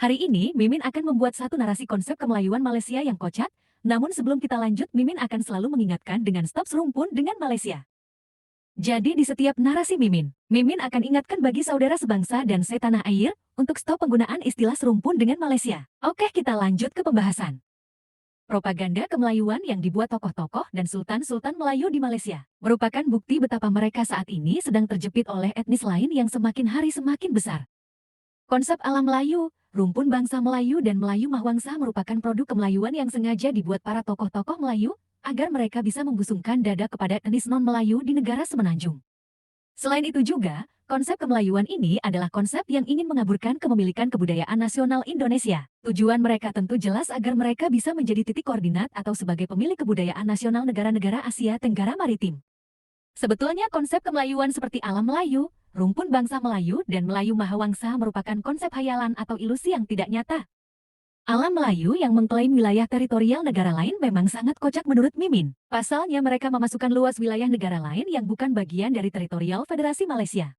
Hari ini, Mimin akan membuat satu narasi konsep kemelayuan Malaysia yang kocak, namun sebelum kita lanjut, Mimin akan selalu mengingatkan dengan stop serumpun dengan Malaysia. Jadi di setiap narasi Mimin, Mimin akan ingatkan bagi saudara sebangsa dan setanah air, untuk stop penggunaan istilah serumpun dengan Malaysia. Oke, kita lanjut ke pembahasan. Propaganda kemelayuan yang dibuat tokoh-tokoh dan sultan-sultan Melayu di Malaysia merupakan bukti betapa mereka saat ini sedang terjepit oleh etnis lain yang semakin hari semakin besar. Konsep alam Melayu, rumpun bangsa Melayu dan Melayu Mahwangsa merupakan produk kemelayuan yang sengaja dibuat para tokoh-tokoh Melayu agar mereka bisa membusungkan dada kepada etnis non-Melayu di negara semenanjung. Selain itu juga, konsep kemelayuan ini adalah konsep yang ingin mengaburkan kepemilikan kebudayaan nasional Indonesia. Tujuan mereka tentu jelas agar mereka bisa menjadi titik koordinat atau sebagai pemilik kebudayaan nasional negara-negara Asia Tenggara Maritim. Sebetulnya konsep kemelayuan seperti alam Melayu, rumpun bangsa Melayu dan Melayu Mahawangsa merupakan konsep hayalan atau ilusi yang tidak nyata. Alam Melayu yang mengklaim wilayah teritorial negara lain memang sangat kocak menurut Mimin. Pasalnya mereka memasukkan luas wilayah negara lain yang bukan bagian dari teritorial Federasi Malaysia.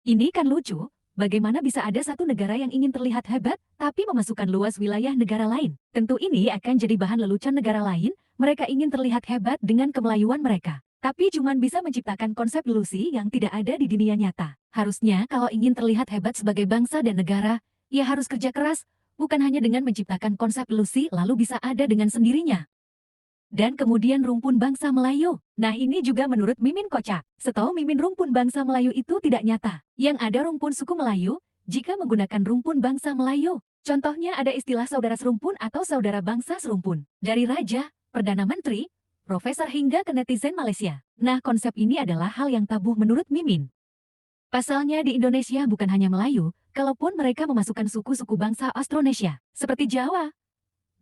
Ini kan lucu, bagaimana bisa ada satu negara yang ingin terlihat hebat, tapi memasukkan luas wilayah negara lain. Tentu ini akan jadi bahan lelucon negara lain, mereka ingin terlihat hebat dengan kemelayuan mereka. Tapi cuman bisa menciptakan konsep ilusi yang tidak ada di dunia nyata. Harusnya kalau ingin terlihat hebat sebagai bangsa dan negara, ya harus kerja keras, bukan hanya dengan menciptakan konsep ilusi lalu bisa ada dengan sendirinya. Dan kemudian rumpun bangsa Melayu. Nah ini juga menurut Mimin kocak. Setahu Mimin rumpun bangsa Melayu itu tidak nyata. Yang ada rumpun suku Melayu, jika menggunakan rumpun bangsa Melayu. Contohnya ada istilah saudara serumpun atau saudara bangsa serumpun. Dari raja, perdana menteri, profesor hingga ke netizen Malaysia. Nah konsep ini adalah hal yang tabu menurut Mimin. Pasalnya di Indonesia bukan hanya Melayu, kalaupun mereka memasukkan suku-suku bangsa Austronesia, seperti Jawa,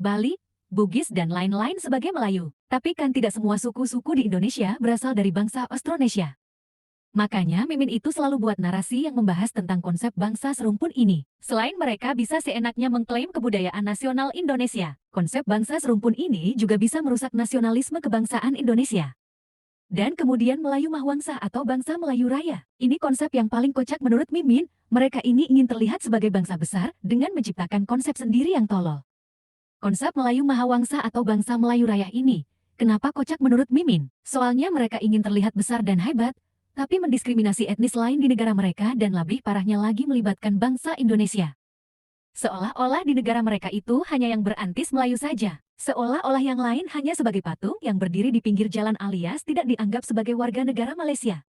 Bali, Bugis dan lain-lain sebagai Melayu. Tapi kan tidak semua suku-suku di Indonesia berasal dari bangsa Austronesia. Makanya Mimin itu selalu buat narasi yang membahas tentang konsep bangsa serumpun ini. Selain mereka bisa seenaknya mengklaim kebudayaan nasional Indonesia, konsep bangsa serumpun ini juga bisa merusak nasionalisme kebangsaan Indonesia. Dan kemudian Melayu Mahwangsa atau bangsa Melayu Raya. Ini konsep yang paling kocak menurut Mimin, mereka ini ingin terlihat sebagai bangsa besar dengan menciptakan konsep sendiri yang tolol. Konsep Melayu Mahawangsa atau bangsa Melayu Raya ini, kenapa kocak menurut Mimin? Soalnya mereka ingin terlihat besar dan hebat, tapi mendiskriminasi etnis lain di negara mereka dan lebih parahnya lagi melibatkan bangsa Indonesia. Seolah-olah di negara mereka itu hanya yang berantis Melayu saja. Seolah-olah yang lain hanya sebagai patung yang berdiri di pinggir jalan alias tidak dianggap sebagai warga negara Malaysia.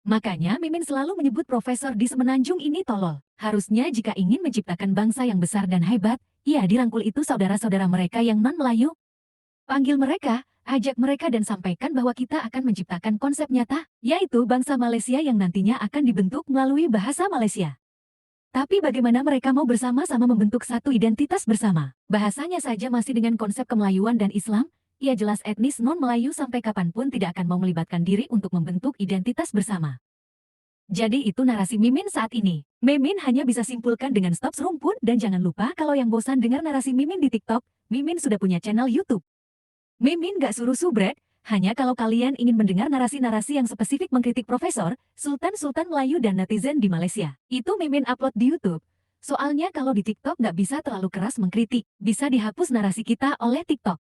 Makanya Mimin selalu menyebut profesor di Semenanjung ini tolol. Harusnya jika ingin menciptakan bangsa yang besar dan hebat, ya dirangkul itu saudara-saudara mereka yang non-Melayu. Panggil mereka, ajak mereka dan sampaikan bahwa kita akan menciptakan konsep nyata, yaitu bangsa Malaysia yang nantinya akan dibentuk melalui bahasa Malaysia. Tapi bagaimana mereka mau bersama-sama membentuk satu identitas bersama? Bahasanya saja masih dengan konsep kemelayuan dan Islam, ya jelas etnis non-Melayu sampai kapanpun tidak akan mau melibatkan diri untuk membentuk identitas bersama. Jadi itu narasi Mimin saat ini. Mimin hanya bisa simpulkan dengan stop serumpun dan jangan lupa kalau yang bosan dengar narasi Mimin di TikTok, Mimin sudah punya channel YouTube. Mimin gak suruh subrek, hanya kalau kalian ingin mendengar narasi-narasi yang spesifik mengkritik profesor, sultan-sultan Melayu dan netizen di Malaysia. Itu Mimin upload di YouTube. Soalnya kalau di TikTok nggak bisa terlalu keras mengkritik, bisa dihapus narasi kita oleh TikTok.